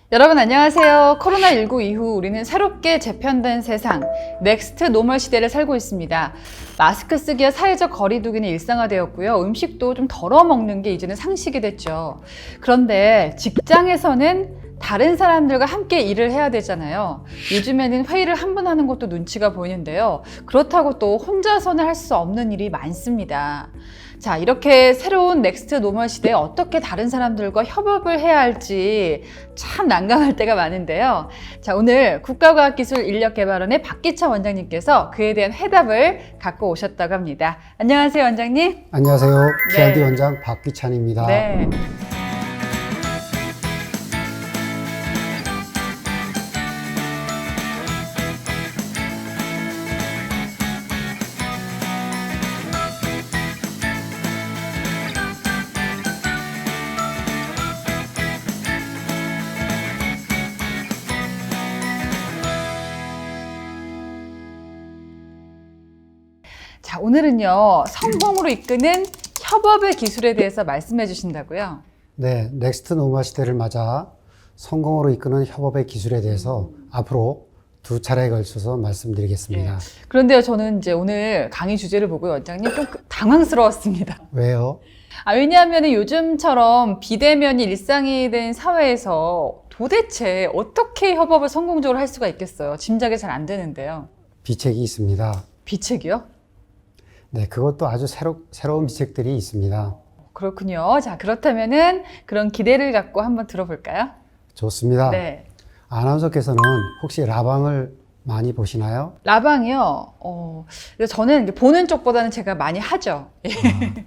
여러분 안녕하세요. 코로나19 이후 우리는 새롭게 재편된 세상, 넥스트 노멀 시대를 살고 있습니다. 마스크 쓰기와 사회적 거리 두기는 일상화되었고요. 음식도 좀 덜어 먹는 게 이제는 상식이 됐죠. 그런데 직장에서는 다른 사람들과 함께 일을 해야 되잖아요. 요즘에는 회의를 한 번 하는 것도 눈치가 보이는데요. 그렇다고 또 혼자서는 할 수 없는 일이 많습니다. 자, 이렇게 새로운 넥스트 노멀 시대에 어떻게 다른 사람들과 협업을 해야 할지 참 난감할 때가 많은데요. 자, 오늘 국가과학기술인력개발원의 박기찬 원장님께서 그에 대한 해답을 갖고 오셨다고 합니다. 안녕하세요, 원장님. 안녕하세요. KRD 네. 원장 박기찬입니다. 네. 자, 오늘은요, 성공으로 이끄는 협업의 기술에 대해서 말씀해 주신다고요? 네, 넥스트 노멀 시대를 맞아 성공으로 이끄는 협업의 기술에 대해서 앞으로 두 차례에 걸쳐서 말씀드리겠습니다. 그런데요, 저는 이제 오늘 강의 주제를 보고 원장님 좀 당황스러웠습니다. 왜요? 왜냐하면 요즘처럼 비대면이 일상이 된 사회에서 도대체 어떻게 협업을 성공적으로 할 수가 있겠어요? 짐작이 잘 안 되는데요. 비책이 있습니다. 비책이요? 네, 그것도 아주 새로운 비책들이 있습니다. 그렇군요. 자, 그렇다면은 그런 기대를 갖고 한번 들어볼까요? 좋습니다. 네. 아나운서께서는 혹시 라방을 많이 보시나요? 라방이요? 근데 저는 이제 보는 쪽보다는 제가 많이 하죠.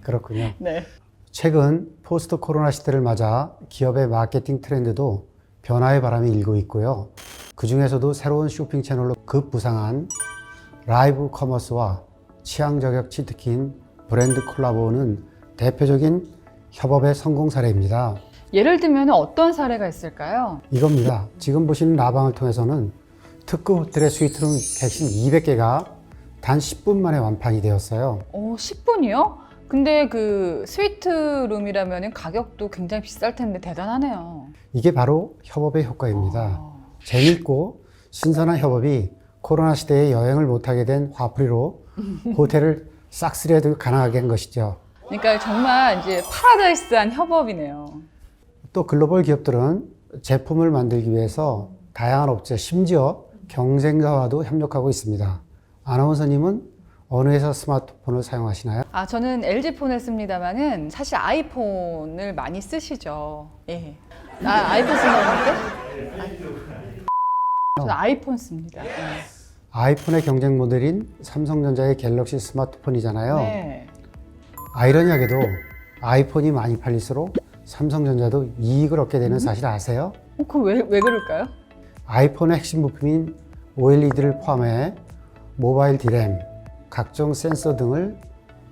그렇군요. 네. 최근 포스트 코로나 시대를 맞아 기업의 마케팅 트렌드도 변화의 바람이 일고 있고요. 그 중에서도 새로운 쇼핑 채널로 급부상한 라이브 커머스와 취향 저격 치트킨 브랜드 콜라보는 대표적인 협업의 성공 사례입니다. 예를 들면 어떤 사례가 있을까요? 이겁니다. 지금 보시는 라방을 통해서는 특급 호텔의 스위트룸 객실 200개가 단 10분 만에 완판이 되었어요. 10분이요? 근데 그 스위트룸이라면 가격도 굉장히 비쌀 텐데 대단하네요. 이게 바로 협업의 효과입니다. 재밌고 신선한 협업이 코로나 시대에 여행을 못하게 된 화풀이로 호텔을 싹쓸이해도 가능하게 한 것이죠. 그러니까 정말 이제 파라다이스한 협업이네요. 또 글로벌 기업들은 제품을 만들기 위해서 다양한 업체, 심지어 경쟁자와도 협력하고 있습니다. 아나운서님은 어느 회사 스마트폰을 사용하시나요? 저는 LG 폰을 씁니다만은 사실 아이폰을 많이 쓰시죠. 예. 아이폰 쓴다고 저는 아이폰 씁니다. 예. 아이폰의 경쟁 모델인 삼성전자의 갤럭시 스마트폰이잖아요. 네. 아이러니하게도 아이폰이 많이 팔릴수록 삼성전자도 이익을 얻게 되는 사실 아세요? 그럼 왜 그럴까요? 아이폰의 핵심 부품인 OLED를 포함해 모바일 D램, 각종 센서 등을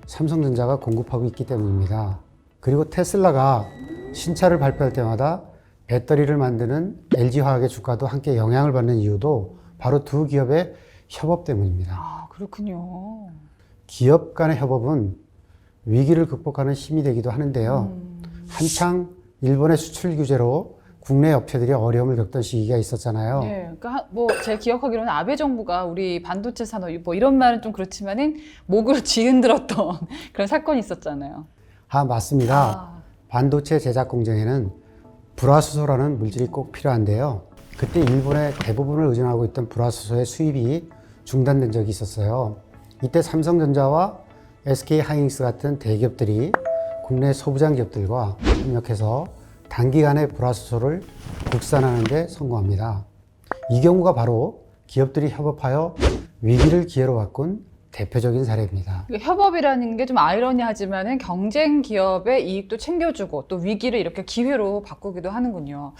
삼성전자가 공급하고 있기 때문입니다. 그리고 테슬라가 신차를 발표할 때마다 배터리를 만드는 LG화학의 주가도 함께 영향을 받는 이유도 바로 두 기업의 협업 때문입니다. 그렇군요. 기업 간의 협업은 위기를 극복하는 힘이 되기도 하는데요. 한창 일본의 수출 규제로 국내 업체들이 어려움을 겪던 시기가 있었잖아요. 네, 그러니까 제가 기억하기로는 아베 정부가 우리 반도체 산업 이런 말은 좀 그렇지만은 목으로 쥐흔들었던 그런 사건이 있었잖아요. 맞습니다. 반도체 제작 공정에는 불화수소라는 물질이 꼭 필요한데요. 그때 일본의 대부분을 의존하고 있던 불화수소의 수입이 중단된 적이 있었어요. 이때 삼성전자와 SK하이닉스 같은 대기업들이 국내 소부장 기업들과 협력해서 단기간에 불화수소를 국산하는 데 성공합니다. 이 경우가 바로 기업들이 협업하여 위기를 기회로 바꾼 대표적인 사례입니다. 그러니까 협업이라는 게 좀 아이러니하지만은 경쟁 기업의 이익도 챙겨주고 또 위기를 이렇게 기회로 바꾸기도 하는군요.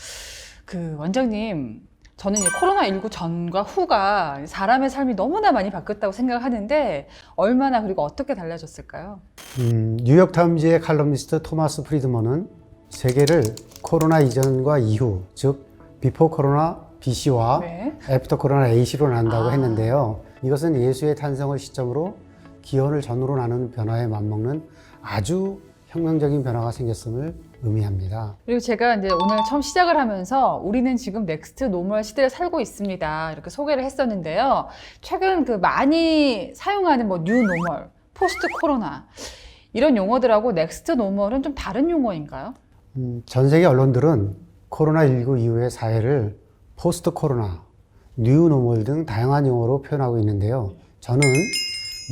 원장님, 저는 이제 코로나19 전과 후가 사람의 삶이 너무나 많이 바뀌었다고 생각을 하는데 얼마나 그리고 어떻게 달라졌을까요? 뉴욕타임즈의 칼럼니스트 토마스 프리드먼은 세계를 코로나 이전과 이후, 즉 비포 코로나 BC와 네. 애프터 코로나 AC로 나눈다고 했는데요. 이것은 예수의 탄생을 시점으로 기원을 전후로 나누는 변화에 맞먹는 아주 혁명적인 변화가 생겼음을 의미합니다. 그리고 제가 이제 오늘 처음 시작을 하면서 우리는 지금 넥스트 노멀 시대를 살고 있습니다. 이렇게 소개를 했었는데요. 최근 그 많이 사용하는 뭐 뉴 노멀, 포스트 코로나 이런 용어들하고 넥스트 노멀은 좀 다른 용어인가요? 전 세계 언론들은 코로나19 이후의 사회를 포스트 코로나, 뉴 노멀 등 다양한 용어로 표현하고 있는데요. 저는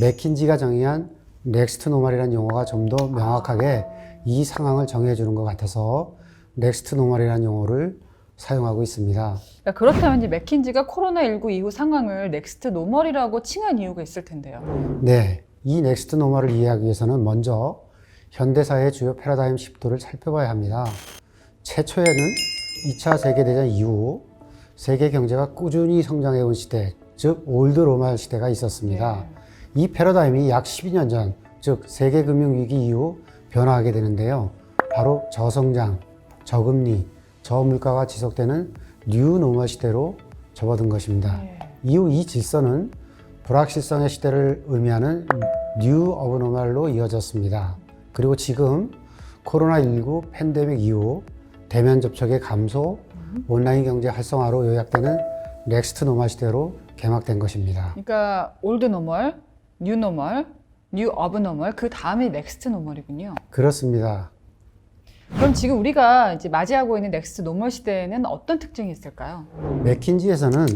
맥킨지가 정의한 넥스트 노멀이라는 용어가 좀 더 명확하게 이 상황을 정의해 주는 것 같아서 넥스트 노멀이라는 용어를 사용하고 있습니다. 그러니까 그렇다면 이제 맥킨지가 코로나19 이후 상황을 넥스트 노멀이라고 칭한 이유가 있을 텐데요. 네, 이 넥스트 노멀을 이해하기 위해서는 먼저 현대사회의 주요 패러다임 시프트를 살펴봐야 합니다. 최초에는 2차 세계대전 이후 세계 경제가 꾸준히 성장해온 시대, 즉 올드 로말 시대가 있었습니다. 이 패러다임이 약 12년 전, 즉 세계금융위기 이후 변화하게 되는데요. 바로 저성장, 저금리, 저물가가 지속되는 뉴 노멀 시대로 접어든 것입니다. 이후 이 질서는 불확실성의 시대를 의미하는 뉴 어브노멀로 이어졌습니다. 그리고 지금 코로나19 팬데믹 이후 대면 접촉의 감소, 온라인 경제 활성화로 요약되는 넥스트 노멀 시대로 개막된 것입니다. 그러니까 올드 노멀, 뉴 노멀, 뉴 어브노멀 그 다음이 넥스트 노멀이군요. 그렇습니다. 그럼 지금 우리가 이제 맞이하고 있는 넥스트 노멀 시대에는 어떤 특징이 있을까요? 맥킨지에서는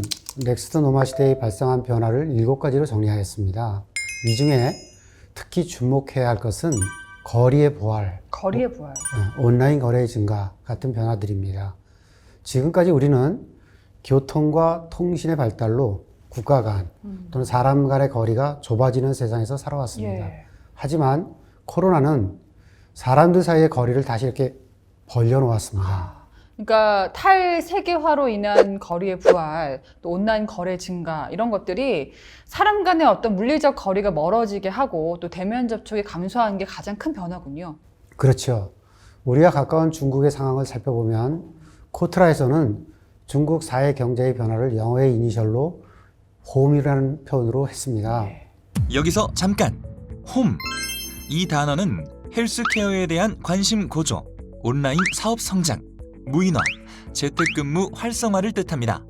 넥스트 노멀 시대에 발생한 변화를 7가지로 정리하였습니다. 이 중에 특히 주목해야 할 것은 거리의 부활, 거리의 부활. 온라인 거래의 증가 같은 변화들입니다. 지금까지 우리는 교통과 통신의 발달로 국가 간 또는 사람 간의 거리가 좁아지는 세상에서 살아왔습니다. 하지만 코로나는 사람들 사이의 거리를 다시 이렇게 벌려놓았습니다. 그러니까 탈세계화로 인한 거리의 부활, 또 온라인 거래 증가 이런 것들이 사람 간의 어떤 물리적 거리가 멀어지게 하고 또 대면 접촉이 감소하는 게 가장 큰 변화군요. 그렇죠. 우리가 가까운 중국의 상황을 살펴보면 코트라에서는 중국 사회 경제의 변화를 영어의 이니셜로 홈이라는 표현으로 했습니다. 여기서 잠깐! 홈! 이 단어는 헬스케어에 대한 관심 고조, 온라인 사업 성장, 무인화, 재택근무 활성화를 뜻합니다.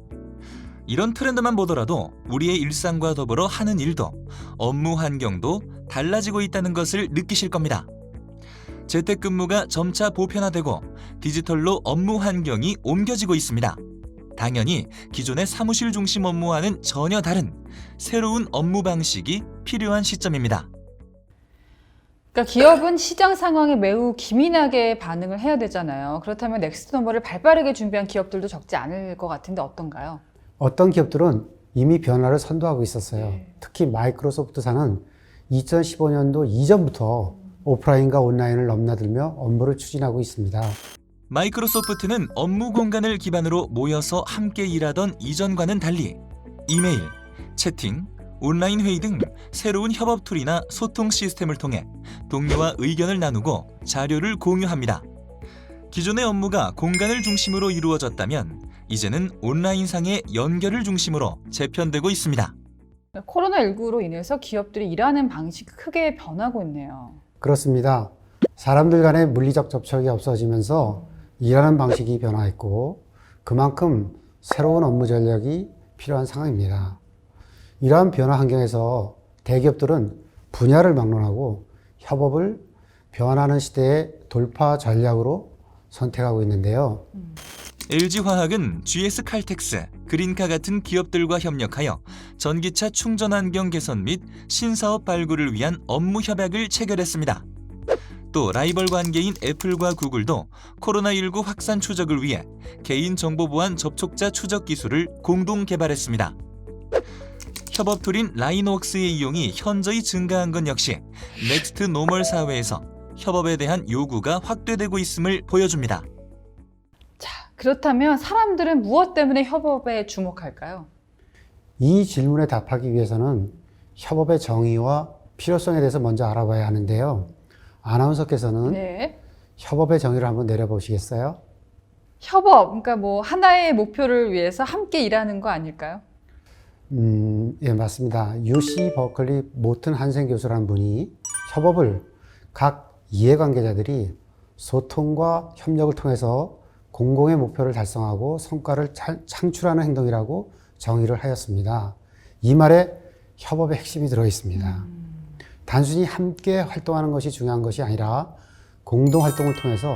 이런 트렌드만 보더라도 우리의 일상과 더불어 하는 일도, 업무 환경도 달라지고 있다는 것을 느끼실 겁니다. 재택근무가 점차 보편화되고 디지털로 업무 환경이 옮겨지고 있습니다. 당연히 기존의 사무실 중심 업무와는 전혀 다른 새로운 업무 방식이 필요한 시점입니다. 그러니까 기업은 시장 상황에 매우 기민하게 반응을 해야 되잖아요. 그렇다면 넥스트 노멀을 발빠르게 준비한 기업들도 적지 않을 것 같은데 어떤가요? 어떤 기업들은 이미 변화를 선도하고 있었어요. 특히 마이크로소프트사는 2015년도 이전부터 오프라인과 온라인을 넘나들며 업무를 추진하고 있습니다. 마이크로소프트는 업무 공간을 기반으로 모여서 함께 일하던 이전과는 달리 이메일, 채팅, 온라인 회의 등 새로운 협업 툴이나 소통 시스템을 통해 동료와 의견을 나누고 자료를 공유합니다. 기존의 업무가 공간을 중심으로 이루어졌다면 이제는 온라인상의 연결을 중심으로 재편되고 있습니다. 코로나19로 인해서 기업들이 일하는 방식이 크게 변하고 있네요. 그렇습니다. 사람들 간의 물리적 접촉이 없어지면서 일하는 방식이 변화했고 그만큼 새로운 업무 전략이 필요한 상황입니다. 이러한 변화 환경에서 대기업들은 분야를 막론하고 협업을 변하는 시대의 돌파 전략으로 선택하고 있는데요. LG화학은 GS칼텍스, 그린카 같은 기업들과 협력하여 전기차 충전 환경 개선 및 신사업 발굴을 위한 업무 협약을 체결했습니다. 또 라이벌 관계인 애플과 구글도 코로나19 확산 추적을 위해 개인정보보안 접촉자 추적 기술을 공동 개발했습니다. 협업 툴인 라인웍스의 이용이 현저히 증가한 건 역시 넥스트 노멀 사회에서 협업에 대한 요구가 확대되고 있음을 보여줍니다. 자, 그렇다면 사람들은 무엇 때문에 협업에 주목할까요? 이 질문에 답하기 위해서는 협업의 정의와 필요성에 대해서 먼저 알아봐야 하는데요. 아나운서께서는 협업의 정의를 한번 내려보시겠어요? 협업, 그러니까 뭐 하나의 목표를 위해서 함께 일하는 거 아닐까요? 예, 맞습니다. UC 버클리 모튼 한센 교수라는 분이 협업을 각 이해관계자들이 소통과 협력을 통해서 공공의 목표를 달성하고 성과를 창출하는 행동이라고 정의를 하였습니다. 이 말에 협업의 핵심이 들어 있습니다. 단순히 함께 활동하는 것이 중요한 것이 아니라 공동 활동을 통해서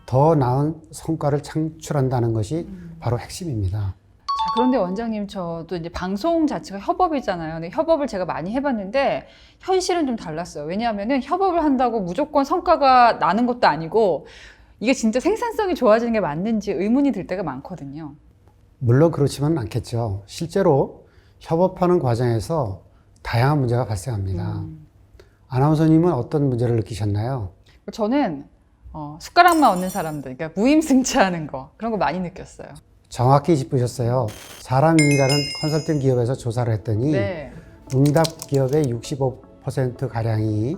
더 나은 성과를 창출한다는 것이 바로 핵심입니다. 자, 그런데 원장님, 저도 이제 방송 자체가 협업이잖아요. 근데 협업을 제가 많이 해봤는데 현실은 좀 달랐어요. 왜냐하면은 협업을 한다고 무조건 성과가 나는 것도 아니고 이게 진짜 생산성이 좋아지는 게 맞는지 의문이 들 때가 많거든요. 물론 그렇지만은 않겠죠. 실제로 협업하는 과정에서 다양한 문제가 발생합니다. 아나운서님은 어떤 문제를 느끼셨나요? 저는 숟가락만 얻는 사람들, 그러니까 무임승차하는 거, 그런 거 많이 느꼈어요. 정확히 짚으셨어요. 사람이라는 컨설팅 기업에서 조사를 했더니 네. 응답 기업의 65%가량이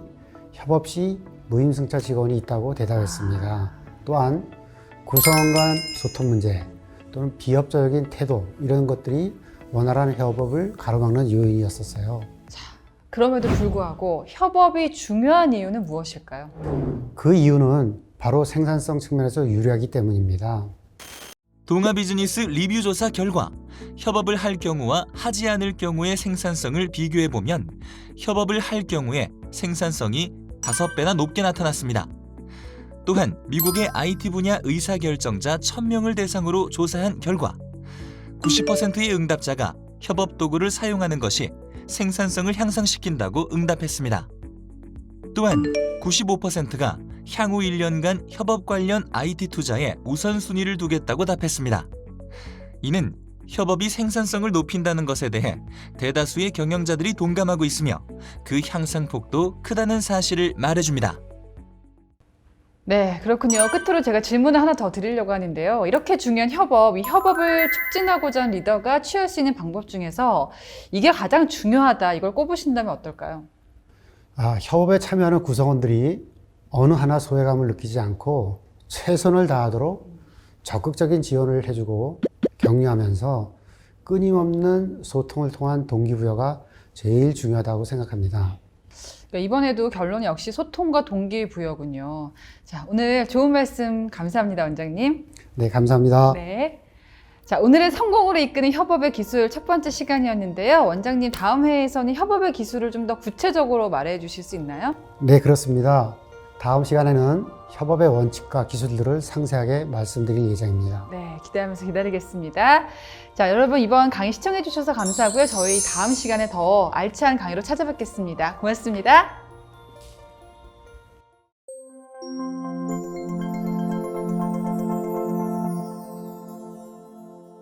협업 시 무임승차 직원이 있다고 대답했습니다. 또한 구성원 간 소통 문제 또는 비협조적인 태도, 이런 것들이 원활한 협업을 가로막는 요인이었었어요. 그럼에도 불구하고 협업이 중요한 이유는 무엇일까요? 그 이유는 바로 생산성 측면에서 유리하기 때문입니다. 동아비즈니스 리뷰 조사 결과 협업을 할 경우와 하지 않을 경우의 생산성을 비교해보면 협업을 할 경우에 생산성이 5배나 높게 나타났습니다. 또한 미국의 IT 분야 의사결정자 1000명을 대상으로 조사한 결과 90%의 응답자가 협업 도구를 사용하는 것이 생산성을 향상시킨다고 응답했습니다. 또한 95%가 향후 1년간 협업 관련 IT 투자에 우선순위를 두겠다고 답했습니다. 이는 협업이 생산성을 높인다는 것에 대해 대다수의 경영자들이 동감하고 있으며 그 향상폭도 크다는 사실을 말해줍니다. 네, 그렇군요. 끝으로 제가 질문을 하나 더 드리려고 하는데요. 이렇게 중요한 협업, 이 협업을 촉진하고자 하는 리더가 취할 수 있는 방법 중에서 이게 가장 중요하다, 이걸 꼽으신다면 어떨까요? 협업에 참여하는 구성원들이 어느 하나 소외감을 느끼지 않고 최선을 다하도록 적극적인 지원을 해주고 격려하면서 끊임없는 소통을 통한 동기부여가 제일 중요하다고 생각합니다. 이번에도 결론이 역시 소통과 동기부여군요. 자, 오늘 좋은 말씀 감사합니다, 원장님. 네, 감사합니다. 네. 자, 오늘은 성공으로 이끄는 협업의 기술 첫 번째 시간이었는데요. 원장님, 다음 회에서는 협업의 기술을 좀 더 구체적으로 말해 주실 수 있나요? 네, 그렇습니다. 다음 시간에는 협업의 원칙과 기술들을 상세하게 말씀드릴 예정입니다. 네, 기대하면서 기다리겠습니다. 자, 여러분 이번 강의 시청해 주셔서 감사하고요. 저희 다음 시간에 더 알찬 강의로 찾아뵙겠습니다. 고맙습니다.